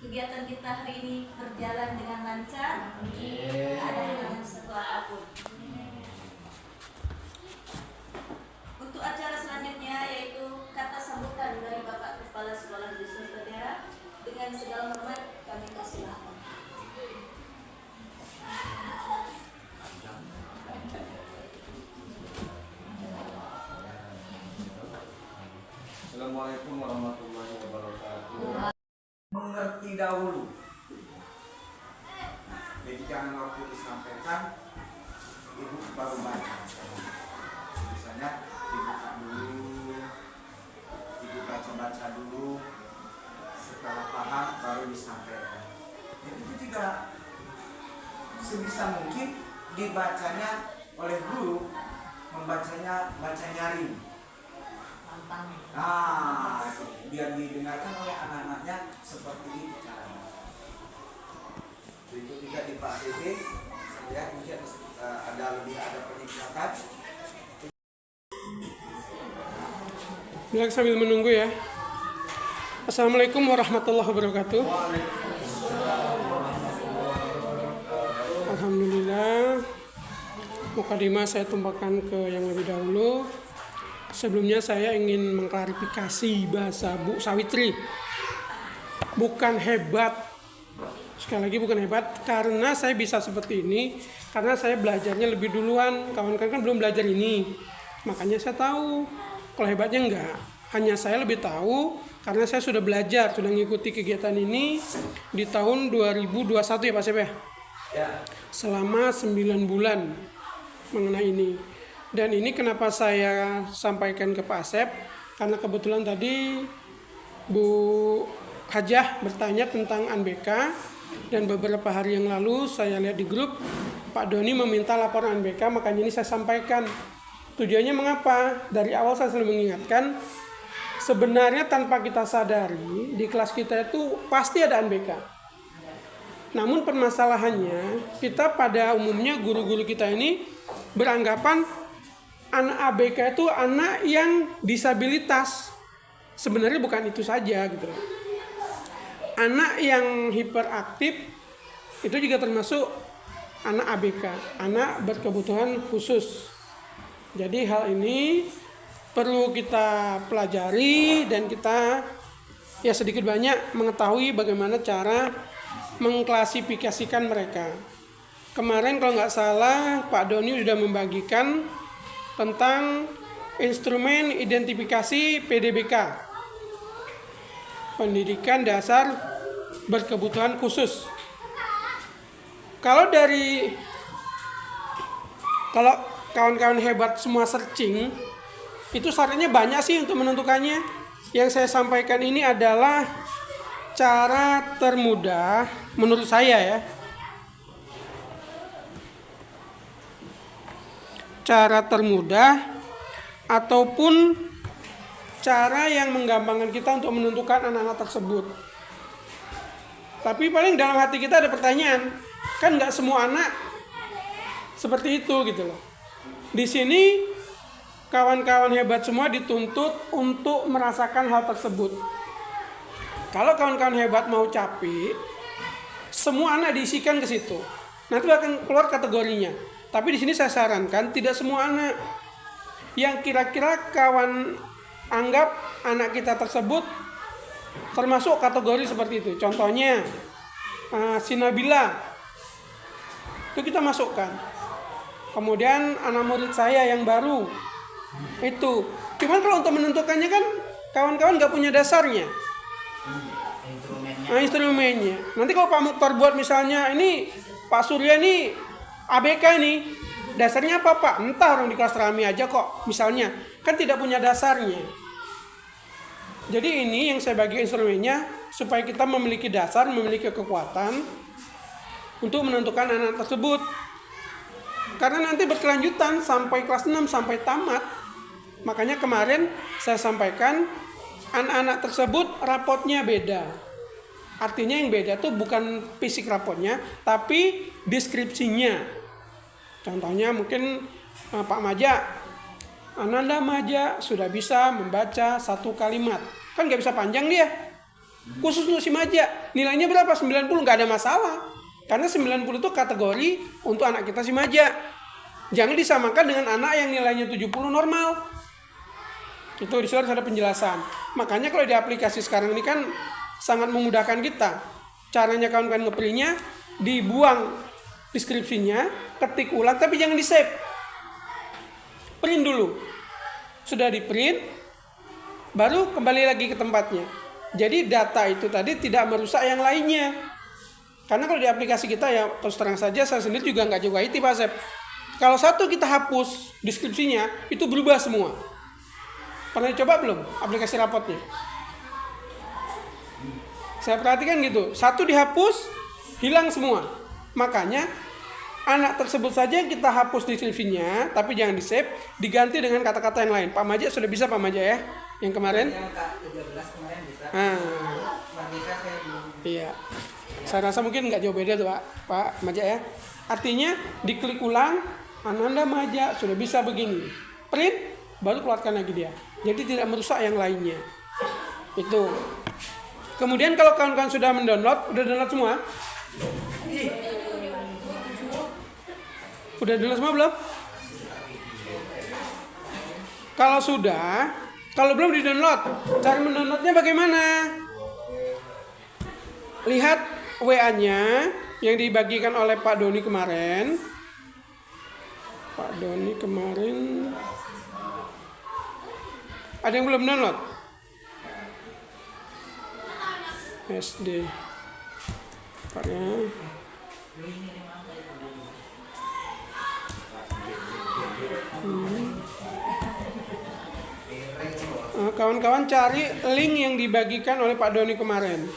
kegiatan kita hari ini berjalan dengan lancar, tidak ada halangan satu apapun. Untuk acara selanjutnya yaitu kata sambutan dari Bapak Kepala Sekolah di Sustera. Dengan segala hormat kami persilakan. Assalamualaikum warahmatullahi wabarakatuh. Mengerti dahulu. Jadi jangan waktu disampaikan ibu baru baca. Misalnya dibuka dulu, ibu baca dulu, setelah paham baru disampaikan. Jadi itu juga sebisa mungkin dibacanya oleh guru, membacanya baca nyaring. Biar didengarkan oleh anak-anaknya seperti itu caranya. Itu juga di Pak DD, saya mungkin ada peningkatan. Bilang sambil menunggu ya. Assalamualaikum warahmatullahi wabarakatuh. Alhamdulillah. Mukadimah saya tumpahkan ke yang lebih dahulu. Sebelumnya saya ingin mengklarifikasi bahasa Bu Sawitri. Bukan hebat. Sekali lagi bukan hebat karena saya bisa seperti ini karena saya belajarnya lebih duluan. Kawan-kawan kan belum belajar ini. Makanya saya tahu. Kalau hebatnya enggak. Hanya saya lebih tahu karena saya sudah belajar, sudah mengikuti kegiatan ini di tahun 2021 ya Pak Sep ya? Selama 9 bulan mengenai ini. Dan ini kenapa saya sampaikan ke Pak Asep, karena kebetulan tadi Bu Hajah bertanya tentang UNBK, dan beberapa hari yang lalu saya lihat di grup Pak Doni meminta laporan UNBK, makanya ini saya sampaikan. Tujuannya mengapa? Dari awal saya selalu mengingatkan, sebenarnya tanpa kita sadari, di kelas kita itu pasti ada UNBK. Namun permasalahannya, kita pada umumnya guru-guru kita ini beranggapan anak ABK itu anak yang disabilitas. Sebenarnya bukan itu saja gitu. Anak yang hiperaktif itu juga termasuk anak ABK, anak berkebutuhan khusus. Jadi hal ini perlu kita pelajari dan kita ya sedikit banyak mengetahui bagaimana cara mengklasifikasikan mereka. Kemarin kalau nggak salah Pak Doni sudah membagikan tentang instrumen identifikasi PDBK, pendidikan dasar berkebutuhan khusus. Kalau kawan-kawan hebat semua searching, itu syaratnya banyak sih untuk menentukannya. Yang saya sampaikan ini adalah cara termudah menurut saya ya. Cara termudah ataupun cara yang menggampangkan kita untuk menentukan anak-anak tersebut. Tapi paling dalam hati kita ada pertanyaan, kan nggak semua anak seperti itu gitu loh. Di sini kawan-kawan hebat semua dituntut untuk merasakan hal tersebut. Kalau kawan-kawan hebat mau capek, semua anak diisikan ke situ. Nanti akan keluar kategorinya. Tapi di sini saya sarankan tidak semua anak yang kira-kira kawan anggap anak kita tersebut termasuk kategori seperti itu. Contohnya si Nabila itu kita masukkan. Kemudian anak murid saya yang baru itu. Cuman kalau untuk menentukannya kan kawan-kawan nggak punya dasarnya. Instrumennya. Nanti kalau Pak Mukhtar buat misalnya ini Pak Surya ini ABK ini dasarnya apa Pak? Entah, orang di kelas Rami aja kok misalnya, kan tidak punya dasarnya. Jadi ini yang saya bagi instrumennya supaya kita memiliki dasar, memiliki kekuatan untuk menentukan anak tersebut. Karena nanti berkelanjutan sampai kelas 6 sampai tamat. Makanya kemarin saya sampaikan anak-anak tersebut rapotnya beda. Artinya yang beda tuh bukan fisik rapotnya, tapi deskripsinya. Contohnya mungkin Pak Maja, Ananda Maja sudah bisa membaca satu kalimat. Kan nggak bisa panjang dia. Khusus untuk Simaja, nilainya berapa? 90, nggak ada masalah. Karena 90 itu kategori untuk anak kita Simaja. Jangan disamakan dengan anak yang nilainya 70 normal. Itu di situ harus ada penjelasan. Makanya kalau di aplikasi sekarang ini kan sangat memudahkan kita. Caranya kawan-kawan nge-printnya, dibuang deskripsinya, ketik ulang, tapi jangan di-save. Print dulu. Sudah di-print, baru kembali lagi ke tempatnya. Jadi data itu tadi tidak merusak yang lainnya. Karena kalau di aplikasi kita ya terus terang saja saya sendiri juga nggak jago IT Pak Sep. Kalau satu kita hapus deskripsinya itu berubah semua. Pernah coba belum aplikasi rapotnya? Saya perhatikan gitu. Satu dihapus hilang semua. Makanya anak tersebut saja yang kita hapus deskripsinya, tapi jangan di save, diganti dengan kata-kata yang lain. Pak Maja sudah bisa Pak Maja ya? Yang kemarin? Yang K13 kemarin bisa. Mardika saya belum. Iya. Saya rasa mungkin nggak jauh beda tuh Pak Maja ya. Artinya diklik ulang, Ananda Maja sudah bisa begini. Print, baru keluarkan lagi dia. Jadi tidak merusak yang lainnya. Itu. Kemudian kalau kawan-kawan sudah mendownload, udah download semua? Udah download semua belum? Kalau sudah, kalau belum di-download, cara mendownloadnya bagaimana? Lihat WA-nya yang dibagikan oleh Pak Doni kemarin. Pak Doni kemarin. Ada yang belum download? SD. Paknya. Kawan-kawan cari link yang dibagikan oleh Pak Doni kemarin.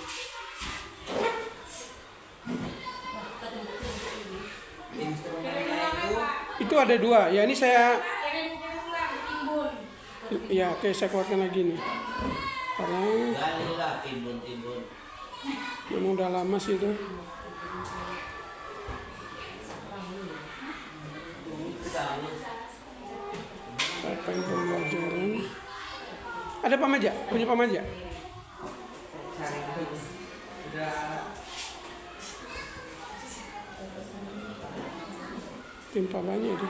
Itu ada dua. Ya ini saya. Ya oke saya keluarkan lagi nih. Karena memang udah lama sih itu. Apa yang pembelajaran? Ada Pak Maja? Punya Pak Maja? Timpa banyak itu.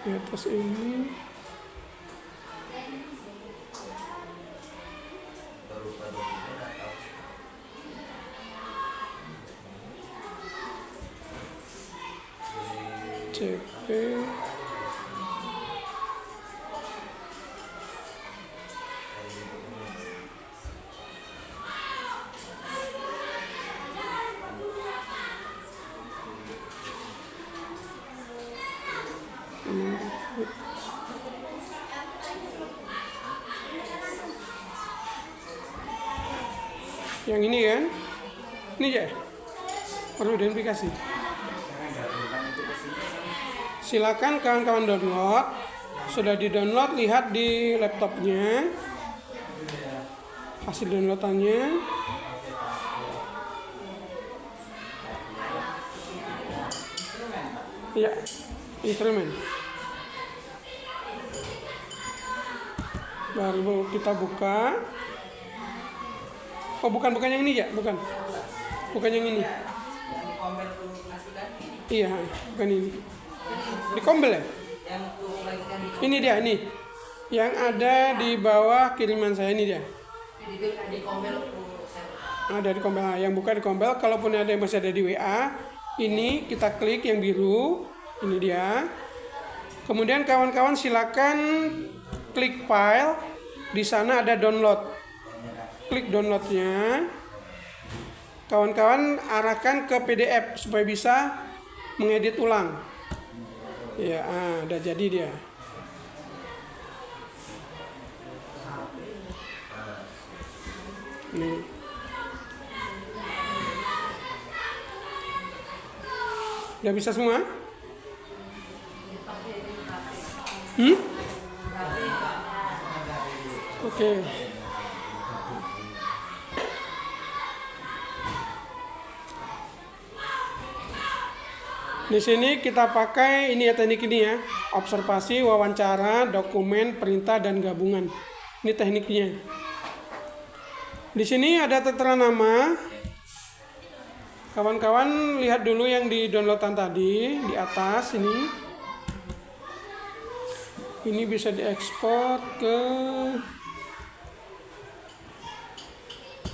Di atas ini. CP. Yang ini kan? Ini aja. Perlu identifikasi. Silakan kawan-kawan download. Sudah di-download, lihat di laptopnya. Hasil downloadannya. Ya, instrumen. Baru kita buka. Oh bukan yang ini ya, bukan yang ini. Iya, bukan ini. Di kombel ya? Ini dia, ini. Yang ada di bawah kiriman saya ini dia. Ada di kombel. Yang buka di kombel. Kalaupun ada yang masih ada di WA, ini kita klik yang biru. Ini dia. Kemudian kawan-kawan silakan klik file. Di sana ada download. Klik downloadnya. Kawan-kawan arahkan ke PDF supaya bisa mengedit ulang. Ya, udah jadi dia. Nih. Udah bisa semua? Oke. Di sini kita pakai ini ya, teknik ini ya. Observasi, wawancara, dokumen, perintah, dan gabungan. Ini tekniknya. Di sini ada tertera nama. Kawan-kawan lihat dulu yang di downloadan tadi di atas ini. Ini bisa diekspor ke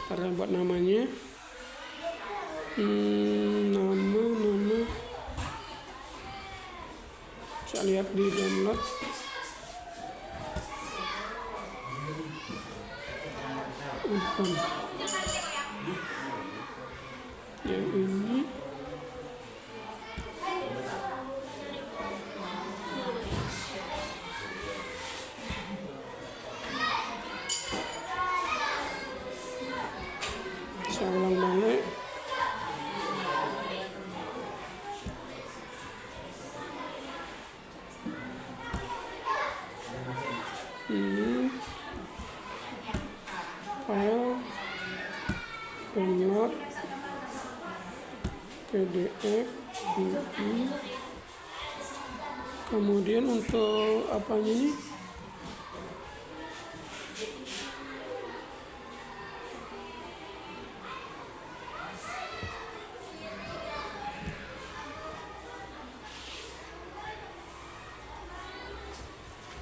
karena buat namanya. Nama bisa lihat di download. Yang ini saya ulang balik. Ini file download PDF ini. Kemudian untuk apanya ini?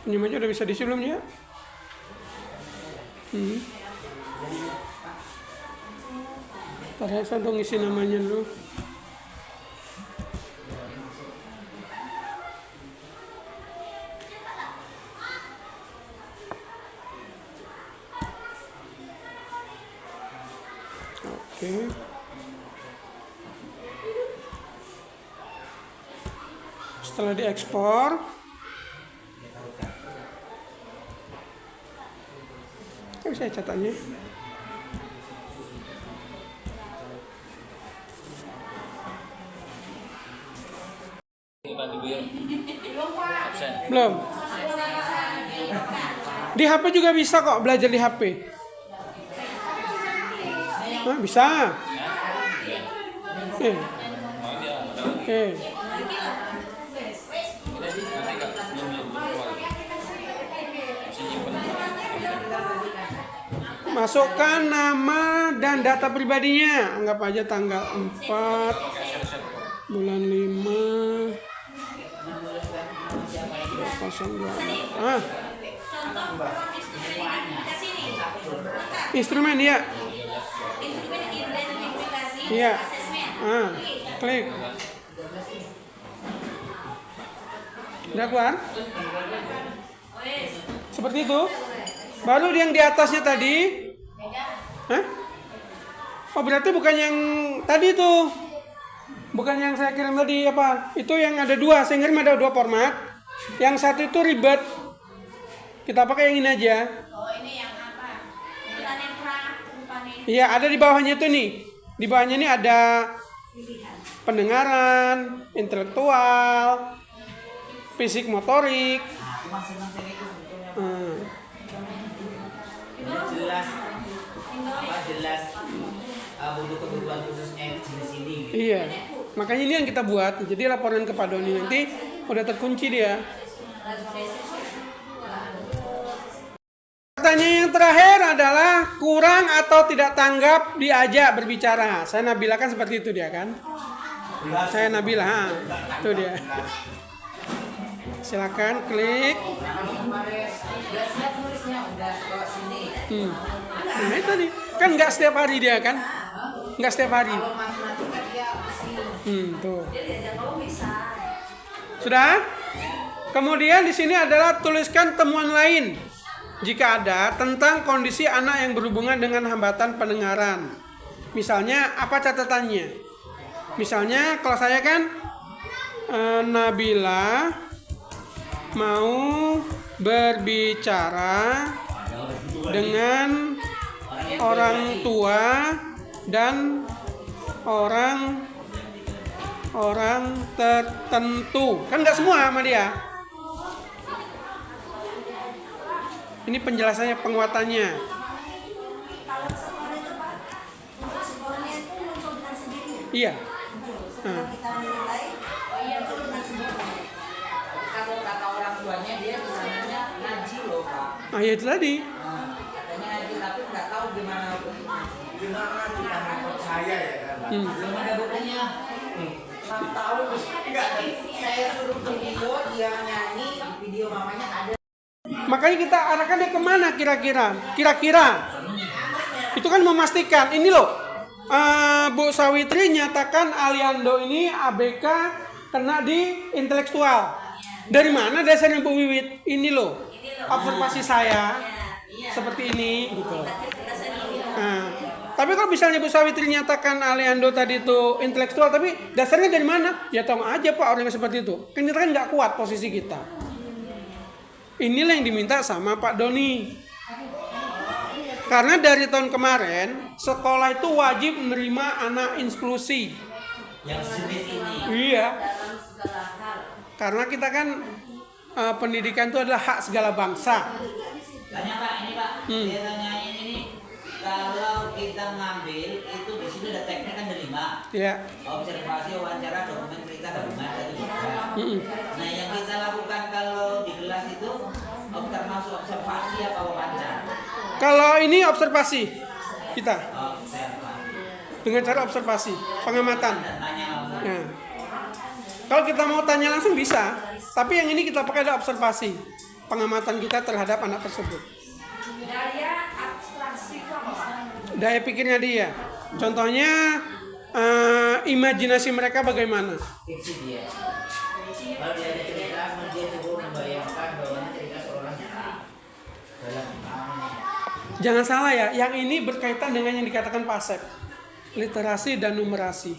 Penyimpannya udah bisa diisi belum ya? Ntar ya, saya dong isi namanya dulu. Oke. Setelah diekspor, saya catatnya. Belum. Di HP juga bisa kok belajar di HP. Hah, bisa. Oke. Masukkan nama dan data pribadinya. Anggap aja tanggal 4 bulan 5 02. Instrumen ya. Iya. Klik. Udah keluar? Seperti itu. Baru yang di atasnya tadi. Hah? Oh, berarti bukan yang tadi tuh. Bukan yang saya kirim tadi apa? Itu yang ada dua. Saya kirim ada dua format. Yang satu itu ribet. Kita pakai yang ini aja. Oh, ini yang apa? Iya, ada di bawahnya itu nih. Di bawahnya ini ada pendengaran, intelektual, fisik motorik. Jelas butuh kebutuhan khususnya jenis ini. Iya, makanya ini yang kita buat. Jadi laporan ke Pak Doni nanti udah terkunci dia. Pertanyaan yang terakhir adalah kurang atau tidak tanggap diajak berbicara. Saya Nabila kan seperti itu dia kan. Saya Nabila, itu dia. Silakan klik. Nah itu nih, kan nggak setiap hari dia kan, nggak setiap hari. Tuh. Sudah? Kemudian di sini adalah tuliskan temuan lain jika ada tentang kondisi anak yang berhubungan dengan hambatan pendengaran. Misalnya apa catatannya? Misalnya kalau saya kan Nabila mau berbicara dengan orang tua dan orang tertentu. Kan nggak semua sama dia. Ini penjelasannya, penguatannya. Kalau sekolah itu Pak, untuk sekolahnya itu muncul dengan sendirinya. Iya. Kalau kita menilai Itu dengan sempurna. Kalau kata orang tuanya dia kesananya ngaji loh Pak. Ah ya itu tadi. Katanya ngaji tapi nggak tahu gimana. Gimana kita mau percaya ya kan? Belum ada buktinya. 6 tahun enggak ada. Saya suruh ke video dia nyanyi di video mamanya ada. Makanya kita arahkan dia kemana kira-kira? Kira-kira itu kan memastikan ini loh. Bu Sawitri nyatakan Aliando ini ABK kena di intelektual. Dari mana dasarnya Bu Wiwit? Ini loh observasi saya seperti ini gitu. Nah, tapi kalau misalnya Bu Sawitri nyatakan Aliando tadi itu intelektual, tapi dasarnya dari mana? Ya tahu aja Pak orang yang seperti itu. Kan kita kan nggak kuat posisi kita. Inilah yang diminta sama Pak Doni. Karena dari tahun kemarin sekolah itu wajib menerima anak inklusi. Yang jenis ini. Iya. Dalam segala hal. Karena kita kan pendidikan itu adalah hak segala bangsa. Tanya Pak, ini Pak. Dia tanyain ini kalau kita ngambil itu di sini ada teknik kan ada 5. Ya. Observasi, wawancara, dokumen cerita, gabungan 1 3. Nah yang kita lakukan kalau di kelas itu termasuk observasi apa wawancara? Kalau ini observasi kita Observasi. dengan cara observasi, pengamatan. Dan tanya langsung. Nah, kalau kita mau tanya langsung bisa, tapi yang ini kita pakai adalah observasi, pengamatan kita terhadap anak tersebut. Daya abstraksi kamu. Daya pikirnya dia. Contohnya imajinasi mereka bagaimana? Fiksi dia. Kalau dia ada cerita, dia coba membayangkan bahwa cerita seorang dalam Jangan salah ya, yang ini berkaitan dengan yang dikatakan Pak Asep, literasi dan numerasi.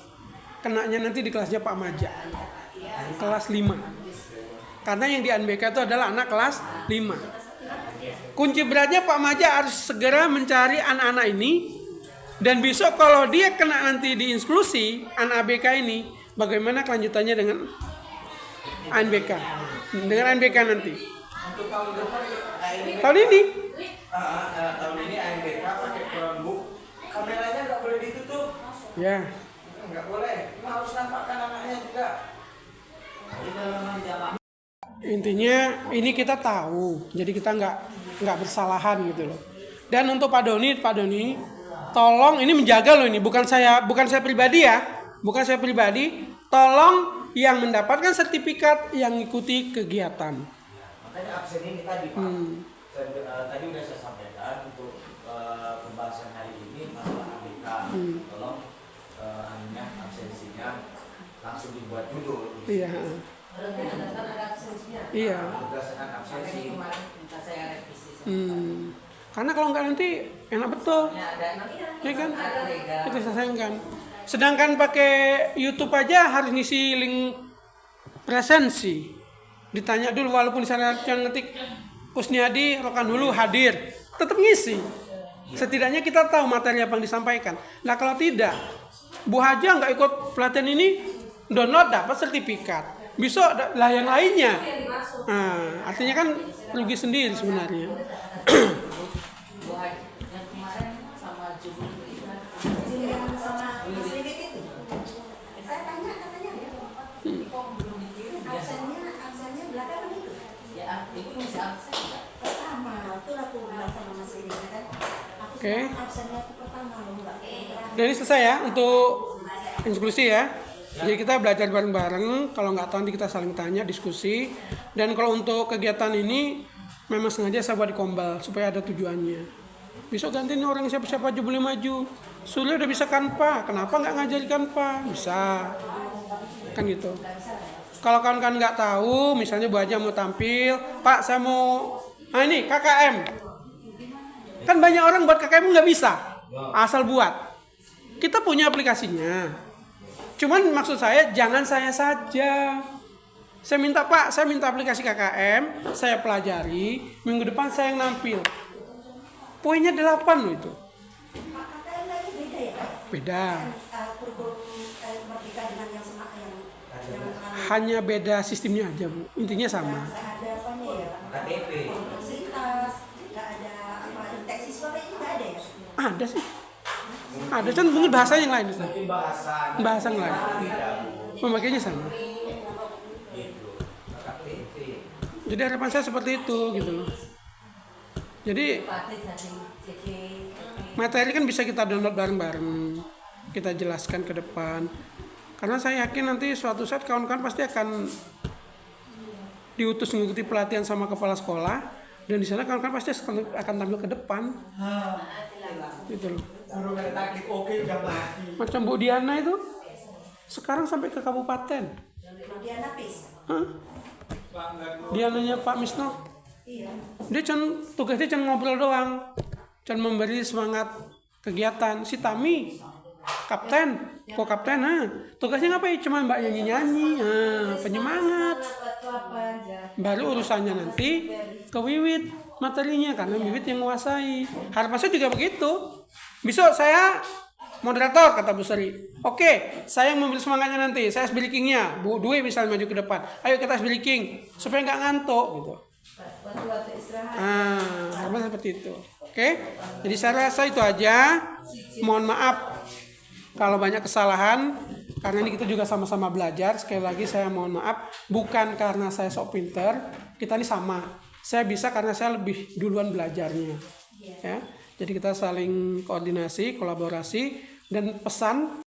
Kenanya nanti di kelasnya Pak Maja, kelas 5. Karena yang di ANBK itu adalah anak kelas 5. Kunci beratnya Pak Maja harus segera mencari anak-anak ini. Dan besok kalau dia kena nanti di inklusi, anak ABK ini, bagaimana kelanjutannya dengan ANBK? Dengan ANBK nanti. Untuk tahun depan Tahun ini. tahun ini ANBK pakai Chromebook. Kameranya nggak boleh ditutup. Ya. Nggak boleh. Harus nampakkan anaknya juga. Intinya ini kita tahu, jadi kita nggak bersalahan gitu loh. Dan untuk Pak Doni, tolong ini menjaga loh ini, bukan saya pribadi ya, bukan saya pribadi. Tolong yang mendapatkan sertifikat yang ikuti kegiatan. Makanya absen ini tadi Pak. Tadi udah saya sampaikan untuk pembahasan hari ini masalah ABK. Tolong absensinya langsung dibuat dulu. Iya. Iya. Berdasarkan absensi. Karena kalau nggak nanti enak betul, ya kan? Kita selesaikan. Sedangkan pakai YouTube aja harus ngisi link presensi. Ditanya dulu walaupun di sana yang ngetik Kusniadi Rokan dulu hadir, tetap ngisi. Setidaknya kita tahu materi apa yang disampaikan. Nah kalau tidak, Bu Haja nggak ikut pelatihan ini, download dapat sertifikat. Bisa lah yang lainnya. Nah, artinya kan rugi sendiri sebenarnya. Yang kemarin sama Jumlah yang sama Muslimin itu. Saya tanya katanya kok belum dikirim absennya belakangan itu. Ya, itu bisa absen enggak? Pertama, itu aku bilang sama Mas Rini kan. Oke. Absennya aku pertama loh enggak. Dan ini selesai ya untuk inklusi ya. Jadi kita belajar bareng-bareng. Kalau nggak tahu nanti kita saling tanya, diskusi. Dan kalau untuk kegiatan ini memang sengaja saya buat di Kombal supaya ada tujuannya. Besok gantiin orang siapa-siapa aja boleh maju. Sule udah bisa Canva, kenapa nggak ngajari Canva? Bisa, kan gitu. Kalau kawan-kawan nggak tahu, misalnya Bu Haja mau tampil, Pak saya mau, ini KKM. Kan banyak orang buat KKM nggak bisa, asal buat. Kita punya aplikasinya. Cuman maksud saya jangan saya saja. Saya minta Pak, saya minta aplikasi KKM, saya pelajari, minggu depan saya yang nampil. Poinnya 8 loh itu. KKM lagi beda ya? Beda. Kurikulum Merdeka dengan yang sama yang Hanya beda sistemnya aja Bu. Intinya sama. ada apanya ya? KTP. Universitas, nggak ada apa inteks siswa kayaknya nggak ada ya? Ada sih. Ada kan mungkin bahasa yang lain. Mungkin bahasa Bahasa yang lain. Pemakainya sama. Jadi harapan saya seperti itu gitu loh. Jadi materi kan bisa kita download bareng-bareng, kita jelaskan ke depan. Karena saya yakin nanti suatu saat kawan-kawan pasti akan diutus mengikuti pelatihan sama kepala sekolah, dan di sana kawan-kawan pasti akan tampil ke depan. Gitu loh. Macam Bu Diana itu sekarang sampai ke kabupaten. Dia napis. Hah? Diananya Pak Misno. Iya. Dia tugasnya cuma ngobrol doang, cuma memberi semangat kegiatan. Si Tami kapten, kok kapten, tugasnya ngapain? Cuma mbak nyanyi, penyemangat. Baru urusannya nanti ke Wiwit materinya, karena Wiwit yang menguasai. Harapan saya juga begitu. Besok saya moderator, kata Bu Sri. Oke, saya yang memberi semangatnya nanti. Saya speakingnya, Bu Dwi misalnya maju ke depan. Ayo kita speaking supaya nggak ngantuk gitu. Harapan seperti itu. Oke, jadi saya rasa itu aja. Mohon maaf kalau banyak kesalahan, karena ini kita juga sama-sama belajar. Sekali lagi saya mohon maaf, bukan karena saya sok pinter, kita ini sama. Saya bisa karena saya lebih duluan belajarnya. Ya, jadi kita saling koordinasi, kolaborasi, dan pesan